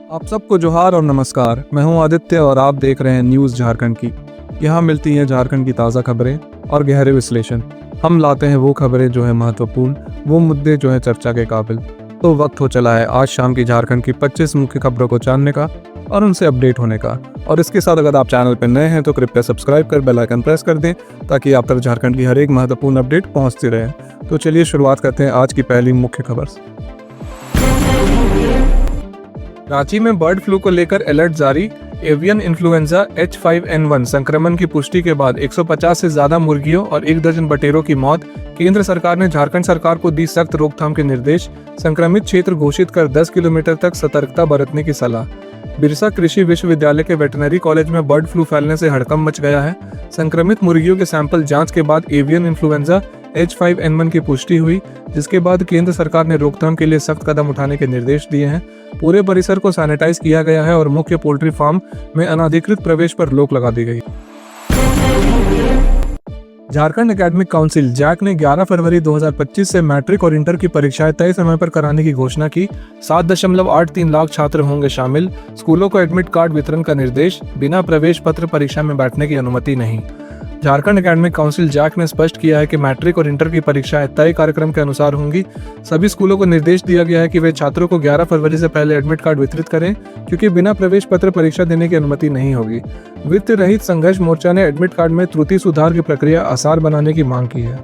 आप सबको जोहार और नमस्कार। मैं हूं आदित्य और आप देख रहे हैं न्यूज़ झारखंड की। यहाँ मिलती हैं झारखंड की ताज़ा खबरें और गहरे विश्लेषण। हम लाते हैं वो खबरें जो है महत्वपूर्ण, वो मुद्दे जो है चर्चा के काबिल। तो वक्त हो चला है आज शाम की झारखंड की 25 मुख्य खबरों को जानने का और उनसे अपडेट होने का। और इसके साथ अगर आप चैनल पर नए हैं तो कृपया सब्सक्राइब कर बेल आइकन प्रेस कर दें ताकि आप तक झारखंड की हर एक महत्वपूर्ण अपडेट पहुँचती रहे। तो चलिए शुरुआत करते हैं आज की पहली मुख्य खबर से। रांची में बर्ड फ्लू को लेकर अलर्ट जारी। एवियन इन्फ्लुएंजा H5N1 संक्रमण की पुष्टि के बाद 150 से ज्यादा मुर्गियों और 1 दर्जन बटेरों की मौत। केंद्र सरकार ने झारखंड सरकार को दी सख्त रोकथाम के निर्देश। संक्रमित क्षेत्र घोषित कर 10 किलोमीटर तक सतर्कता बरतने की सलाह। बिरसा कृषि विश्वविद्यालय के वेटनरी कॉलेज में बर्ड फ्लू फैलने से हड़कंप मच गया है। संक्रमित मुर्गियों के सैंपल जांच के बाद एवियन इन्फ्लुएंजा H5N1 की पुष्टि हुई, जिसके बाद केंद्र सरकार ने रोकथाम के लिए सख्त कदम उठाने के निर्देश दिए हैं। पूरे परिसर को सैनिटाइज किया गया है और मुख्य पोल्ट्री फार्म में अनाधिकृत प्रवेश पर रोक लगा दी गई। झारखंड एकेडमिक काउंसिल जैक ने 11 फरवरी 2025 से मैट्रिक और इंटर की परीक्षाएं तय समय पर कराने की घोषणा की। 7.83 लाख छात्र होंगे शामिल। स्कूलों को एडमिट कार्ड वितरण का निर्देश। बिना प्रवेश पत्र परीक्षा में बैठने की अनुमति नहीं। झारखंड एकेडमिक काउंसिल जैक ने स्पष्ट किया है कि मैट्रिक और इंटर की परीक्षाएं तय कार्यक्रम के अनुसार होंगी। सभी स्कूलों को निर्देश दिया गया है कि वे छात्रों को 11 फरवरी से पहले एडमिट कार्ड वितरित करें, क्योंकि बिना प्रवेश पत्र परीक्षा देने की अनुमति नहीं होगी। वित्त रहित संघर्ष मोर्चा ने एडमिट कार्ड में त्रुटि सुधार की प्रक्रिया आसान बनाने की मांग की है।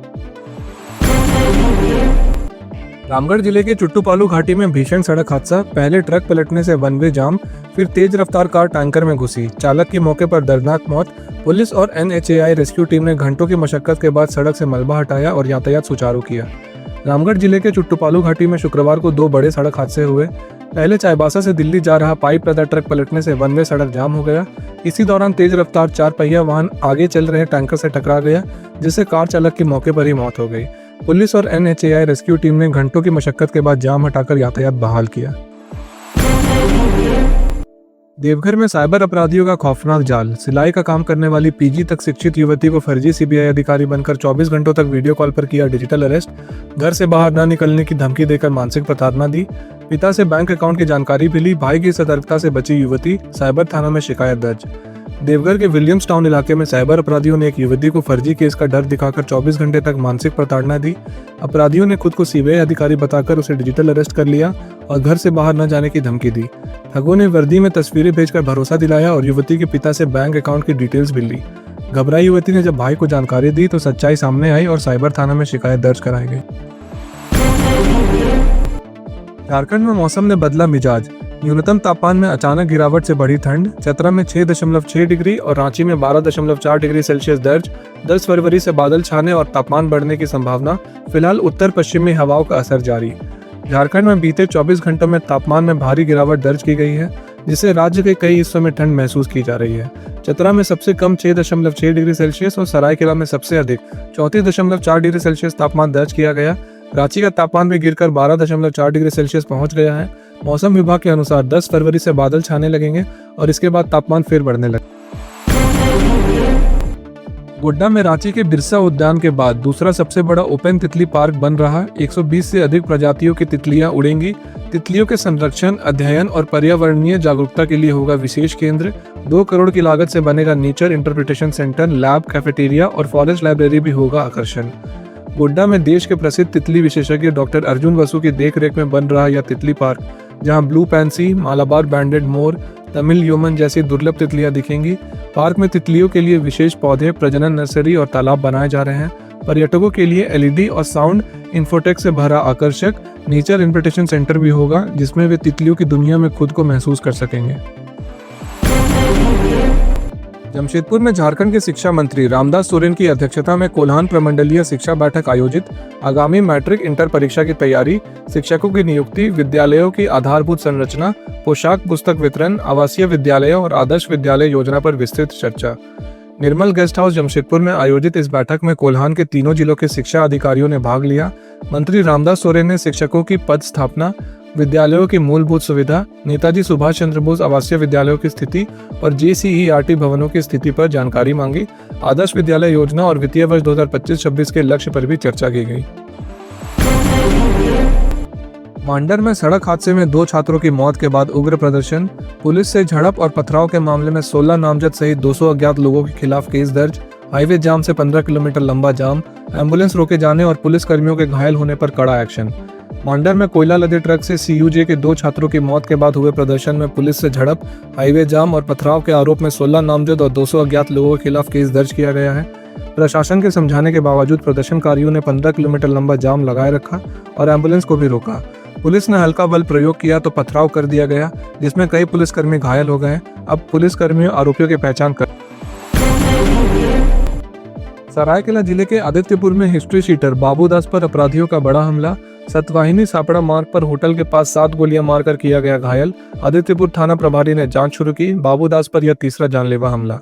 रामगढ़ जिले के चुट्टूपालू घाटी में भीषण सड़क हादसा। पहले ट्रक पलटने से वन वे जाम, फिर तेज रफ्तार कार टैंकर में घुसी। चालक की मौके पर दर्दनाक मौत। पुलिस और NHAI रेस्क्यू टीम ने घंटों की मशक्कत के बाद सड़क से मलबा हटाया और यातायात सुचारू किया। रामगढ़ जिले के चुट्टूपालू घाटी में शुक्रवार को 2 बड़े सड़क हादसे हुए। पहले चाईबासा से दिल्ली जा रहा पाइप लदा ट्रक पलटने से वन वे सड़क जाम हो गया। इसी दौरान तेज रफ्तार 4 पहिया वाहन आगे चल रहे टैंकर से टकरा गया, जिससे कार चालक की मौके पर ही मौत हो गई। पुलिस और NHAI रेस्क्यू टीम ने घंटों की मशक्कत के बाद जाम हटाकर यातायात बहाल किया। देवघर में साइबर अपराधियों का खौफनाक जाल। सिलाई का काम करने वाली PG तक शिक्षित युवती को फर्जी CBI अधिकारी बनकर 24 घंटों तक वीडियो कॉल पर किया डिजिटल अरेस्ट। घर से बाहर न निकलने की धमकी देकर मानसिक प्रताड़ना दी। पिता से बैंक अकाउंट की जानकारी भी ली। भाई की सतर्कता से बची युवती। साइबर थाना में शिकायत दर्ज। देवघर के विलियम्स टाउन इलाके में साइबर अपराधियों ने एक युवती को फर्जी केस का डर दिखाकर 24 घंटे तक मानसिक प्रताड़ना दी। अपराधियों ने खुद को CBI अधिकारी बताकर उसे डिजिटल अरेस्ट कर लिया और घर से बाहर न जाने की धमकी दी। ठगों ने वर्दी में तस्वीरें भेजकर भरोसा दिलाया और युवती के पिता से बैंक अकाउंट की डिटेल्स भी ली। घबराई युवती ने जब भाई को जानकारी दी तो सच्चाई सामने आई और साइबर थाना में शिकायत दर्ज कराई गई। झारखंड में मौसम ने बदला मिजाज। न्यूनतम तापमान में अचानक गिरावट से बढ़ी ठंड। चतरा में 6.6 डिग्री और रांची में 12.4 डिग्री सेल्सियस दर्ज। 10 फरवरी से बादल छाने और तापमान बढ़ने की संभावना। फिलहाल उत्तर पश्चिमी हवाओं का असर जारी। झारखंड में बीते 24 घंटों में तापमान में भारी गिरावट दर्ज की गई है, जिससे राज्य के कई हिस्सों में ठंड महसूस की जा रही है। चतरा में सबसे कम 6.6 डिग्री सेल्सियस और सरायकेला में सबसे अधिक 34.4 डिग्री सेल्सियस तापमान दर्ज किया गया। रांची का तापमान भी गिरकर 12.4 डिग्री सेल्सियस पहुंच गया है। मौसम विभाग के अनुसार 10 फरवरी से बादल छाने लगेंगे और इसके बाद तापमान फिर बढ़ने लगेगा। गोड्डा में रांची के बिरसा उद्यान के बाद दूसरा सबसे बड़ा ओपन तितली पार्क बन रहा। 120 से अधिक प्रजातियों की तितलियां उड़ेंगी। तितलियों के संरक्षण, अध्ययन और पर्यावरणीय जागरूकता के लिए होगा विशेष केंद्र। 2 करोड़ की लागत से बनेगा nature interpretation centre, lab, cafeteria और फॉरेस्ट लाइब्रेरी भी होगा आकर्षण। गोड्डा में देश के प्रसिद्ध तितली विशेषज्ञ डॉक्टर अर्जुन बसु की देखरेख में बन रहा यह तितली पार्क, जहां ब्लू पैंसी, मालाबार बैंडेड मोर, तमिल योमन जैसी दुर्लभ तितलियां दिखेंगी। पार्क में तितलियों के लिए विशेष पौधे, प्रजनन नर्सरी और तालाब बनाए जा रहे हैं। पर्यटकों के लिए LED और साउंड इन्फोटेक से भरा आकर्षक नेचर इंटरप्रिटेशन सेंटर भी होगा, जिसमें वे तितलियों की दुनिया में खुद को महसूस कर सकेंगे। जमशेदपुर में झारखंड के शिक्षा मंत्री रामदास सोरेन की अध्यक्षता में कोल्हान प्रमंडलीय शिक्षा बैठक आयोजित। आगामी मैट्रिक इंटर परीक्षा की तैयारी, शिक्षकों की नियुक्ति, विद्यालयों की आधारभूत संरचना, पोशाक पुस्तक वितरण, आवासीय विद्यालयों और आदर्श विद्यालय योजना पर विस्तृत चर्चा। निर्मल गेस्ट हाउस जमशेदपुर में आयोजित इस बैठक में कोल्हान के तीनों जिलों के शिक्षा अधिकारियों ने भाग लिया। मंत्री रामदास सोरेन ने शिक्षकों की पद स्थापना, विद्यालयों की मूलभूत सुविधा, नेताजी सुभाष चंद्र बोस आवासीय विद्यालयों की स्थिति और JCERT भवनों की स्थिति पर जानकारी मांगी। आदर्श विद्यालय योजना और वित्तीय वर्ष 2025-26 के लक्ष्य पर भी चर्चा की गई। मांडर में सड़क हादसे में 2 छात्रों की मौत के बाद उग्र प्रदर्शन, पुलिस से झड़प और पथराव के मामले में 16 नामजद सहित 200 अज्ञात लोगों के खिलाफ केस दर्ज, हाईवे जाम से 15 किलोमीटर लंबा जाम, एम्बुलेंस रोके जाने और पुलिस कर्मियों के घायल होने पर कड़ा एक्शन। मांडर में कोयला लदे ट्रक से सीयूजे के 2 छात्रों की मौत के बाद हुए प्रदर्शन में पुलिस से झड़प, हाईवे जाम और पथराव के आरोप में 16 नामजद और 200 अज्ञात लोगों के खिलाफ केस दर्ज किया गया है। प्रशासन के समझाने के बावजूद प्रदर्शनकारियों ने 15 किलोमीटर लंबा जाम लगाए रखा और एम्बुलेंस को भी रोका। पुलिस ने हल्का बल प्रयोग किया तो पथराव कर दिया गया, जिसमें कई पुलिसकर्मी घायल हो गए। अब पुलिसकर्मियों आरोपियों की पहचान कर। सरायकेला जिले के आदित्यपुर में हिस्ट्री शीटर बाबू दास पर अपराधियों का बड़ा हमला, सतवाहिनी सापड़ा मार्ग पर होटल के पास 7 गोलियां मारकर किया गया घायल। आदित्यपुर थाना प्रभारी ने जांच शुरू की। बाबू दास पर यह तीसरा जानलेवा हमला।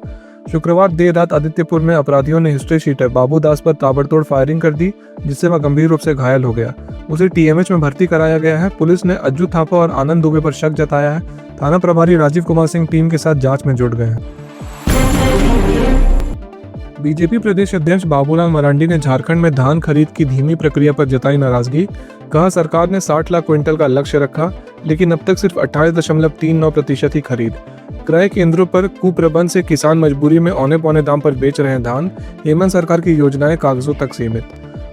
शुक्रवार देर रात आदित्यपुर में अपराधियों ने हिस्ट्री शीटर बाबू दास पर ताबड़तोड़ फायरिंग कर दी, जिससे वह गंभीर रूप से घायल हो गया। उसे टीएमएच में भर्ती कराया गया है। पुलिस ने अज्जू थापा और आनंद दुबे पर शक जताया है। थाना प्रभारी राजीव कुमार सिंह टीम के साथ जांच में जुट गए हैं। बीजेपी प्रदेश अध्यक्ष बाबूलाल मरांडी ने झारखंड में धान खरीद की धीमी प्रक्रिया पर जताई नाराजगी। कहा, सरकार ने 60 लाख क्विंटल का लक्ष्य रखा, लेकिन अब तक सिर्फ 28.39% ही खरीद। क्रय केंद्रों पर कुप्रबंध से किसान मजबूरी में औने पौने दाम पर बेच रहे हैं धान। हेमंत सरकार की योजनाएं कागजों तक सीमित।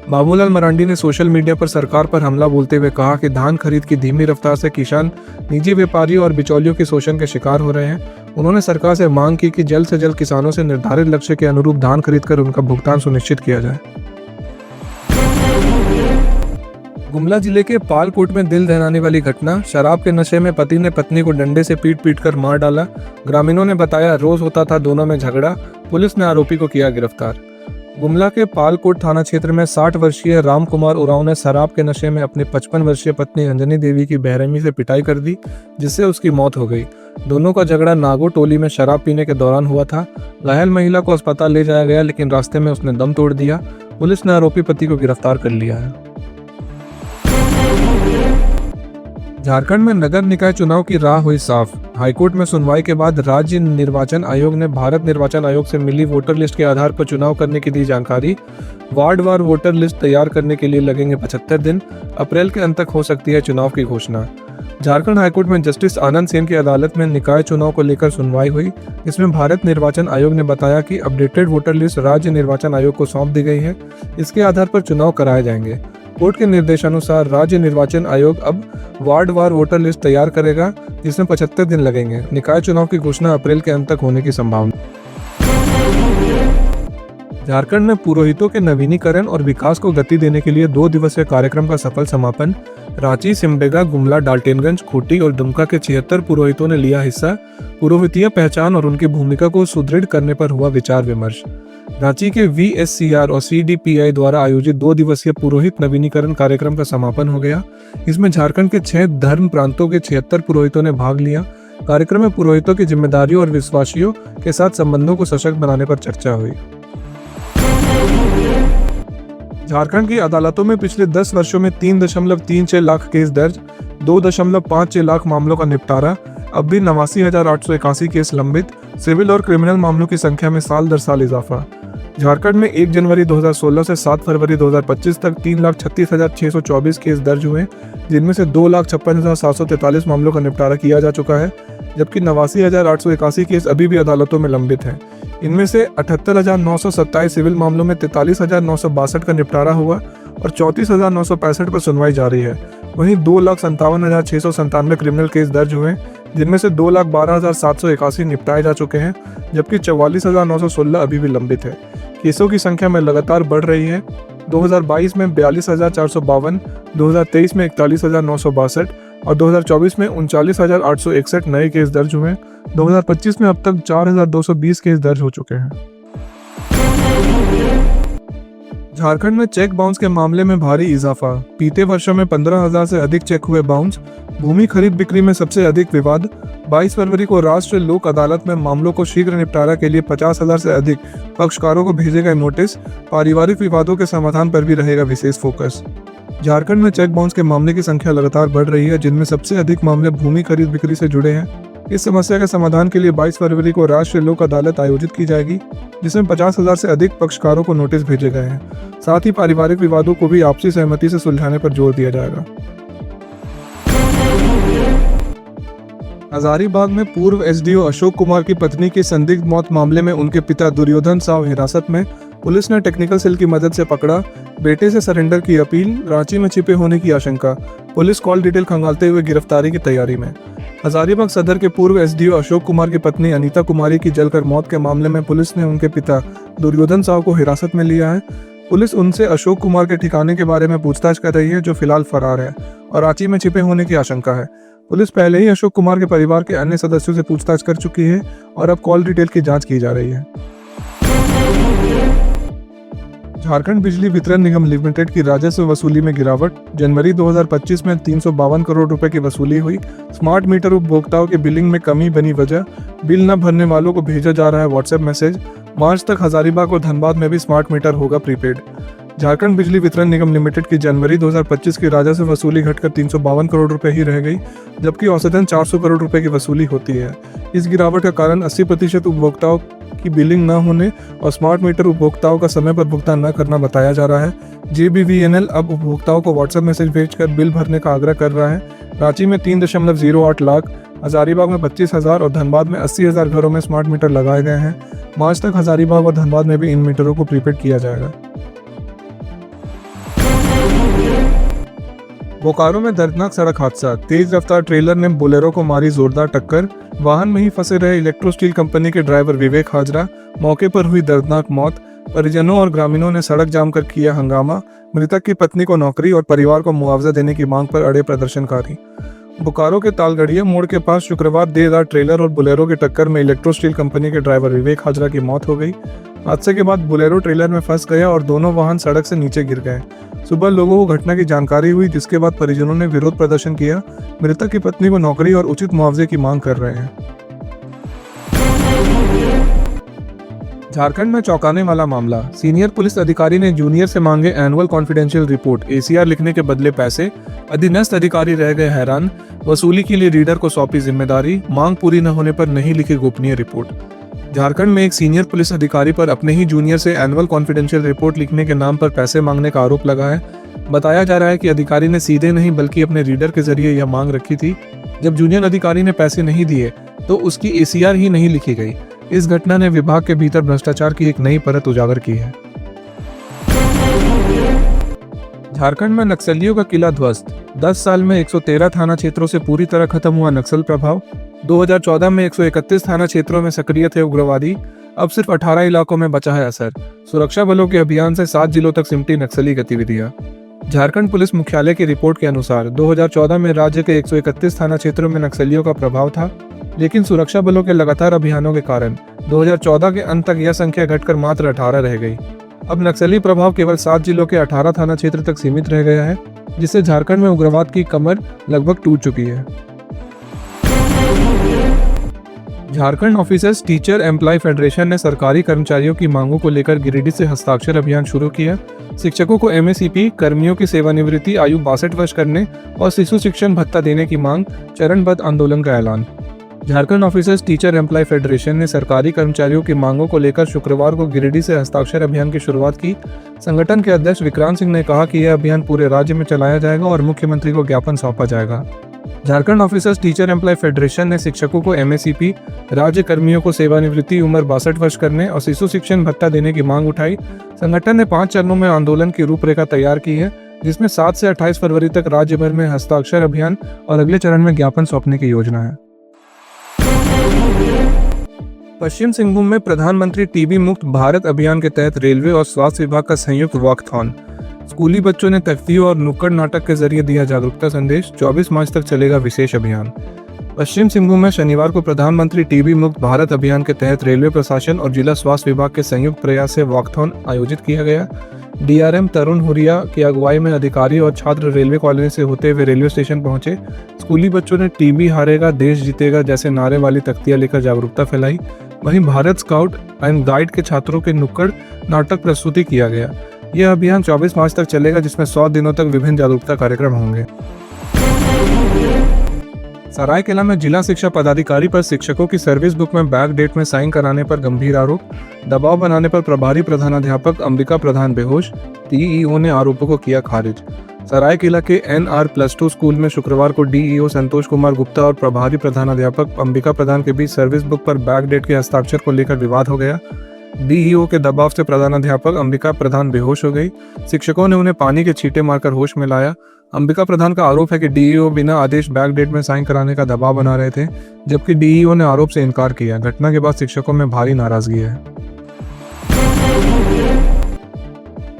बाबूलाल मरांडी ने सोशल मीडिया पर सरकार पर हमला बोलते हुए कहा कि धान खरीद की धीमी रफ्तार से किसान निजी व्यापारियों और बिचौलियों के शोषण के शिकार हो रहे हैं। उन्होंने सरकार से मांग की कि जल्द से जल्द किसानों से निर्धारित लक्ष्य के अनुरूप धान खरीदकर उनका भुगतान सुनिश्चित किया जाए। गुमला जिले के पालकोट में दिल दहलाने वाली घटना, शराब के नशे में पति ने पत्नी को डंडे से पीट कर मार डाला। ग्रामीणों ने बताया रोज होता था दोनों में झगड़ा। पुलिस ने आरोपी को किया गिरफ्तार। गुमला के पालकोट थाना क्षेत्र में 60 वर्षीय राम कुमार उरांव ने शराब के नशे में अपनी 55 वर्षीय पत्नी अंजनी देवी की बेरहमी से पिटाई कर दी, जिससे उसकी मौत हो गई। दोनों का झगड़ा नागो टोली में शराब पीने के दौरान हुआ था। घायल महिला को अस्पताल ले जाया गया, लेकिन रास्ते में उसने दम तोड़ दिया। पुलिस ने आरोपी पति को गिरफ्तार कर लिया है। झारखंड में नगर निकाय चुनाव की राह हुई साफ। हाईकोर्ट में सुनवाई के बाद राज्य निर्वाचन आयोग ने भारत निर्वाचन आयोग से मिली वोटर लिस्ट के आधार पर चुनाव करने की दी जानकारी। वार्डवार वोटर लिस्ट तैयार करने के लिए लगेंगे 75 दिन। अप्रैल के अंत तक हो सकती है चुनाव की घोषणा। झारखंड हाईकोर्ट में जस्टिस आनंद सेन की अदालत में निकाय चुनाव को लेकर सुनवाई हुई। इसमें भारत निर्वाचन आयोग ने बताया कि अपडेटेड वोटर लिस्ट राज्य निर्वाचन आयोग को सौंप दी गई है। इसके आधार पर चुनाव कराए जाएंगे। कोर्ट के निर्देशानुसार राज्य निर्वाचन आयोग अब वार्डवार वोटर लिस्ट तैयार करेगा, जिसमें 75 दिन लगेंगे। निकाय चुनाव की घोषणा अप्रैल के अंत तक होने की संभावना। झारखंड में पुरोहितों के नवीनीकरण और विकास को गति देने के लिए 2 दिवसीय कार्यक्रम का सफल समापन। रांची, सिमडेगा, गुमला, डाल्टनगंज, खूंटी और दुमका के 76 पुरोहितों ने लिया हिस्सा। पुरोहितीय पहचान और उनकी भूमिका को सुदृढ़ करने पर हुआ विचार विमर्श। रांची के VSCR और CDPI द्वारा आयोजित 2 दिवसीय पुरोहित नवीनीकरण कार्यक्रम का समापन हो गया। इसमें झारखंड के 6 धर्म प्रांतों के 76 पुरोहितों ने भाग लिया। कार्यक्रम में पुरोहितों की जिम्मेदारियों और विश्वासियों के साथ संबंधों को सशक्त बनाने पर चर्चा हुई। झारखंड की अदालतों में पिछले 10 वर्षों में 3.36 लाख केस दर्ज, 2.56 लाख मामलों का निपटारा। अब भी 89,881 केस लंबित। सिविल और क्रिमिनल मामलों की संख्या में साल दर साल इजाफा। झारखंड में 1 जनवरी 2016 से 7 फरवरी 2025 तक 3,36,624 केस दर्ज हुए, जिनमें से 2,56,743 मामलों का निपटारा किया जा चुका है, जबकि 89,881 केस अभी भी अदालतों में लंबित हैं। इनमें से 78,927 सिविल मामलों में 43,962 का निपटारा हुआ और 34,965 पर सुनवाई जारी है। वहीं 2,57,697 क्रिमिनल केस दर्ज हुए, जिनमें से 2,12,781 निपटाए जा चुके हैं, जबकि 44,916 अभी भी लंबित है। केसों की संख्या में लगातार बढ़ रही है। 2022 में 42,452, 2023 में 41,962 और 2024 में 39,861 नए केस दर्ज हुए। 2025 में अब तक 4,220 केस दर्ज हो चुके हैं। झारखंड में चेक बाउंस के मामले में भारी इजाफा। बीते वर्षों में 15,000 से अधिक चेक हुए बाउंस। भूमि खरीद बिक्री में सबसे अधिक विवाद। 22 फरवरी को राष्ट्रीय लोक अदालत में मामलों को शीघ्र निपटारा के लिए 50,000 से अधिक पक्षकारों को भेजे गए नोटिस। पारिवारिक विवादों के समाधान पर भी रहेगा विशेष फोकस। झारखंड में चेक बाउंस के मामले की संख्या लगातार बढ़ रही है, जिनमें सबसे अधिक मामले भूमि खरीद बिक्री से जुड़े हैं। इस समस्या के समाधान के लिए 22 फरवरी को राष्ट्रीय लोक अदालत आयोजित की जाएगी, जिसमें 50,000 से अधिक पक्षकारों को नोटिस भेजे गए हैं। साथ ही पारिवारिक विवादों को भी आपसी सहमति से सुलझाने पर जोर दिया जाएगा। हजारीबाग में पूर्व एसडीओ अशोक कुमार की पत्नी की संदिग्ध मौत मामले में उनके पिता दुर्योधन साव हिरासत में, पुलिस ने टेक्निकल सेल की मदद से पकड़ा। बेटे से सरेंडर की अपील, रांची में छिपे होने की आशंका, पुलिस कॉल डिटेल खंगालते हुए गिरफ्तारी की तैयारी में। हजारीबाग सदर के पूर्व एसडीओ अशोक कुमार की पत्नी अनीता कुमारी की जलकर मौत के मामले में पुलिस ने उनके पिता दुर्योधन साव को हिरासत में लिया है। पुलिस उनसे अशोक कुमार के ठिकाने के बारे में पूछताछ कर रही है, जो फिलहाल फरार है और रांची में छिपे होने की आशंका है। पुलिस पहले ही अशोक कुमार के परिवार के अन्य सदस्यों से पूछताछ कर चुकी है और अब कॉल डिटेल की जांच की जा रही है। झारखंड बिजली वितरण निगम लिमिटेड की राजस्व वसूली में गिरावट, जनवरी 2025 में 352 करोड़ रुपए की वसूली हुई। स्मार्ट मीटर उपभोक्ताओं के बिलिंग में कमी बनी वजह, बिल न भरने वालों को भेजा जा रहा है व्हाट्सएप मैसेज। मार्च तक हजारीबाग और धनबाद में भी स्मार्ट मीटर होगा प्रीपेड। झारखंड बिजली वितरण निगम लिमिटेड की जनवरी 2025 की राजस्व वसूली घटकर 352 करोड़ रुपए ही रह गई, जबकि औसतन 400 करोड़ रुपए की वसूली होती है। इस गिरावट का कारण 80% उपभोक्ताओं की बिलिंग न होने और स्मार्ट मीटर उपभोक्ताओं का समय पर भुगतान न करना बताया जा रहा है। JBVNL अब उपभोक्ताओं को व्हाट्सएप मैसेज भेजकर बिल भरने का आग्रह कर रहा है। रांची में 3.08 लाख, हजारीबाग में 25,000 और धनबाद में 80,000 घरों में स्मार्ट मीटर लगाए गए हैं। मार्च तक हजारीबाग और धनबाद में भी इन मीटरों को प्रीपेड किया जाएगा। बोकारो में दर्दनाक सड़क हादसा, तेज रफ्तार ट्रेलर ने बोलेरो को मारी जोरदार टक्कर। वाहन में ही फंसे रहे इलेक्ट्रो स्टील कंपनी के ड्राइवर विवेक हाजरा, मौके पर हुई दर्दनाक मौत। परिजनों और ग्रामीणों ने सड़क जाम कर किया हंगामा। मृतक की पत्नी को नौकरी और परिवार को मुआवजा देने की मांग पर अड़े प्रदर्शनकारी। बोकारो के तालगढ़िया मोड़ के पास शुक्रवार देर रात ट्रेलर और बोलेरो की टक्कर में इलेक्ट्रो स्टील कंपनी के ड्राइवर विवेक हाजरा की मौत हो गई। हादसे के बाद बोलेरो ट्रेलर में फंस गया और दोनों वाहन सड़क से नीचे गिर गए। सुबह लोगों को घटना की जानकारी हुई, जिसके बाद परिजनों ने विरोध प्रदर्शन किया। मृतक की पत्नी को नौकरी और उचित मुआवजे की मांग कर रहे हैं। झारखंड में चौंकाने वाला मामला, सीनियर पुलिस अधिकारी ने जूनियर से मांगे एनुअल कॉन्फिडेंशियल रिपोर्ट, ACR लिखने के बदले पैसे। अधीनस्थ अधिकारी रह गए हैरान, वसूली के लिए रीडर को सौंपी जिम्मेदारी, मांग पूरी न होने पर नहीं लिखी गोपनीय रिपोर्ट। झारखंड में एक सीनियर पुलिस अधिकारी पर अपने ही जूनियर से एनुअल कॉन्फिडेंशियल रिपोर्ट लिखने के नाम पर पैसे मांगने का आरोप लगा है। बताया जा रहा है कि अधिकारी ने सीधे नहीं बल्कि अपने रीडर के जरिए यह मांग रखी थी। जब जूनियर अधिकारी ने पैसे नहीं दिए तो उसकी ACR ही नहीं लिखी गई। इस घटना ने विभाग के भीतर भ्रष्टाचार की एक नई परत उजागर की है। झारखंड में नक्सलियों का किला ध्वस्त, 10 साल में 113 थाना क्षेत्रों से पूरी तरह खत्म हुआ नक्सल प्रभाव। 2014 में 131 थाना क्षेत्रों में सक्रिय थे उग्रवादी, अब सिर्फ 18 इलाकों में बचा है असर। सुरक्षा बलों के अभियान से 7 जिलों तक सिमटी नक्सली गतिविधियां। झारखंड पुलिस मुख्यालय की रिपोर्ट के अनुसार 2014 में राज्य के 131 थाना क्षेत्रों में नक्सलियों का प्रभाव था, लेकिन सुरक्षा बलों के लगातार अभियानों के कारण 2014 के अंत तक यह संख्या घटकर मात्र 18 रह गई। अब नक्सली प्रभाव केवल 7 जिलों के 18 थाना क्षेत्र तक सीमित रह गया है, जिससे झारखंड में उग्रवाद की कमर लगभग टूट चुकी है। Jharkhand officers teacher employ federation ने सरकारी कर्मचारियों की मांगों को लेकर गिरिडीह से हस्ताक्षर अभियान शुरू किया। शिक्षकों को MACP, कर्मियों की सेवानिवृत्ति आयु 62 वर्ष करने और शिशु शिक्षण भत्ता देने की मांग, चरणबद्ध आंदोलन का ऐलान। Jharkhand officers teacher employ federation ने सरकारी कर्मचारियों की मांगों को लेकर शुक्रवार को गिरिडीह से हस्ताक्षर अभियान की शुरुआत की। संगठन के अध्यक्ष विक्रांत सिंह ने कहा कि यह अभियान पूरे राज्य में चलाया जाएगा और मुख्यमंत्री को ज्ञापन सौंपा जाएगा। Jharkhand officers teacher employ federation ने शिक्षकों को MACP, राज्य कर्मियों को सेवानिवृत्ति उम्र 62 वर्ष करने और शिशु शिक्षण भत्ता देने की मांग उठाई। संगठन ने 5 चरणों में आंदोलन की रूपरेखा तैयार की है, जिसमें 7 से 28 फरवरी तक राज्य भर में हस्ताक्षर अभियान और अगले चरण में ज्ञापन सौंपने की योजना है। पश्चिम सिंहभूम में प्रधानमंत्री TB मुक्त भारत अभियान के तहत रेलवे और स्वास्थ्य विभाग का संयुक्त वॉकथॉन। स्कूली बच्चों ने तख्तियों और नुक्कड़ नाटक के जरिए दिया जागरूकता संदेश। 24 मार्च तक चलेगा विशेष अभियान। पश्चिम सिंहभूम में शनिवार को प्रधानमंत्री TB मुक्त भारत अभियान के तहत रेलवे प्रशासन और जिला स्वास्थ्य विभाग के संयुक्त प्रयास से वॉकथॉन आयोजित किया गया। DRM तरुण हुरिया की अगुवाई में अधिकारी और छात्र रेलवे कॉलोनी से होते हुए रेलवे स्टेशन पहुंचे। स्कूली बच्चों ने TB हारेगा देश जीतेगा जैसे नारे वाली तख्तियां लेकर जागरूकता फैलाई। वहीं भारत स्काउट एंड गाइड के छात्रों के नुक्कड़ नाटक प्रस्तुति किया गया। यह अभियान 24 मार्च तक चलेगा, जिसमें 100 दिनों तक विभिन्न जागरूकता कार्यक्रम होंगे। सरायकेला में जिला शिक्षा पदाधिकारी पर शिक्षकों की सर्विस बुक में बैक डेट में साइन कराने पर गंभीर आरोप। दबाव बनाने पर प्रभारी प्रधानाध्यापक अंबिका प्रधान बेहोश। TEO ने आरोपों को किया खारिज। सरायकेला के NR+2 स्कूल में शुक्रवार को डीईओ संतोष कुमार गुप्ता और प्रभारी प्रधानाध्यापक अंबिका प्रधान के बीच सर्विस बुक पर बैकडेट के हस्ताक्षर को लेकर विवाद हो गया। डीईओ के दबाव से प्रधानाध्यापक अंबिका प्रधान बेहोश हो गई। शिक्षकों ने उन्हें पानी के छींटे मारकर होश में लाया। अंबिका प्रधान का आरोप है कि डीईओ बिना आदेश बैकडेट में साइन कराने का दबाव बना रहे थे, जबकि डीईओ ने आरोप से इनकार किया। घटना के बाद शिक्षकों में भारी नाराजगी है।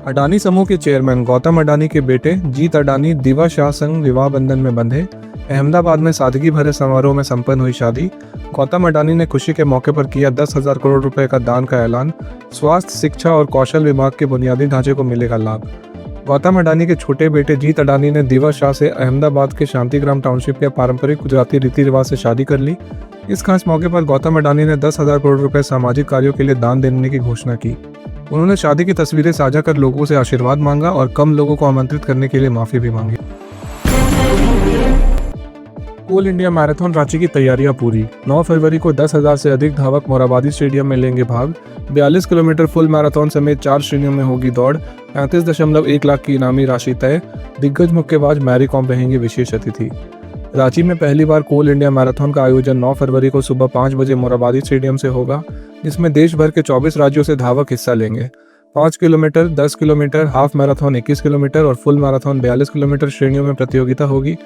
अडानी समूह के चेयरमैन गौतम अडानी के बेटे जीत अडानी दिवा शाह संग विवाह बंधन में बंधे। अहमदाबाद में सादगी भरे समारोह में संपन्न हुई शादी। गौतम अडानी ने खुशी के मौके पर किया 10,000 करोड़ रुपए का दान का ऐलान। स्वास्थ्य, शिक्षा और कौशल विभाग के बुनियादी ढांचे को मिलेगा लाभ। गौतम अडानी के छोटे बेटे जीत अडानी ने दिवा शाह से अहमदाबाद के शांतिग्राम टाउनशिप के पारंपरिक गुजराती रीति रिवाज से शादी कर ली। इस खास मौके पर गौतम अडानी ने 10,000 करोड़ रुपए सामाजिक कार्यों के लिए दान देने की घोषणा की। उन्होंने शादी की तस्वीरें साझा कर लोगों से आशीर्वाद मांगा और कम लोगों को आमंत्रित करने के लिए माफी भी मांगी। कोल इंडिया मैराथन रांची की तैयारियां पूरी। 9 फरवरी को 10,000 से अधिक धावक मोराबादी स्टेडियम में लेंगे भाग। 42 किलोमीटर फुल मैराथन समेत 4 श्रेणियों में होगी दौड़। 35.1 लाख की इनामी राशि तय। दिग्गज मुक्केबाज मैरी कॉम रहेंगे विशेष अतिथि। रांची में पहली बार कोल इंडिया मैराथन का आयोजन 9 फरवरी को सुबह 5 बजे मोराबादी स्टेडियम से होगा, जिसमें देश भर के 24 राज्यों से धावक हिस्सा लेंगे। 5 kilometre, 10 kilometre, half marathon 21 kilometre और फुल मैराथन 42 किलोमीटर श्रेणियों में प्रतियोगिता होगी।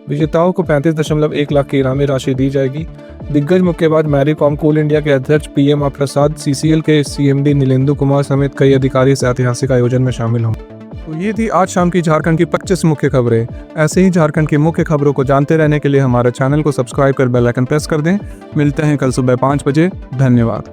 विजेताओं को 35.1 लाख की इनामी राशि दी जाएगी। दिग्गज मुक्केबाज मैरी कॉम, कोल इंडिया के अध्यक्ष PM प्रसाद, CCL के CMD नीलेंदु कुमार समेत कई अधिकारी इस ऐतिहासिक आयोजन में शामिल होंगे। तो ये थी आज शाम की झारखंड की 25 मुख्य खबरें। ऐसे ही झारखंड की मुख्य खबरों को जानते रहने के लिए हमारे चैनल को सब्सक्राइब कर बेल आइकन प्रेस कर दें। मिलते हैं कल सुबह 5 बजे। धन्यवाद।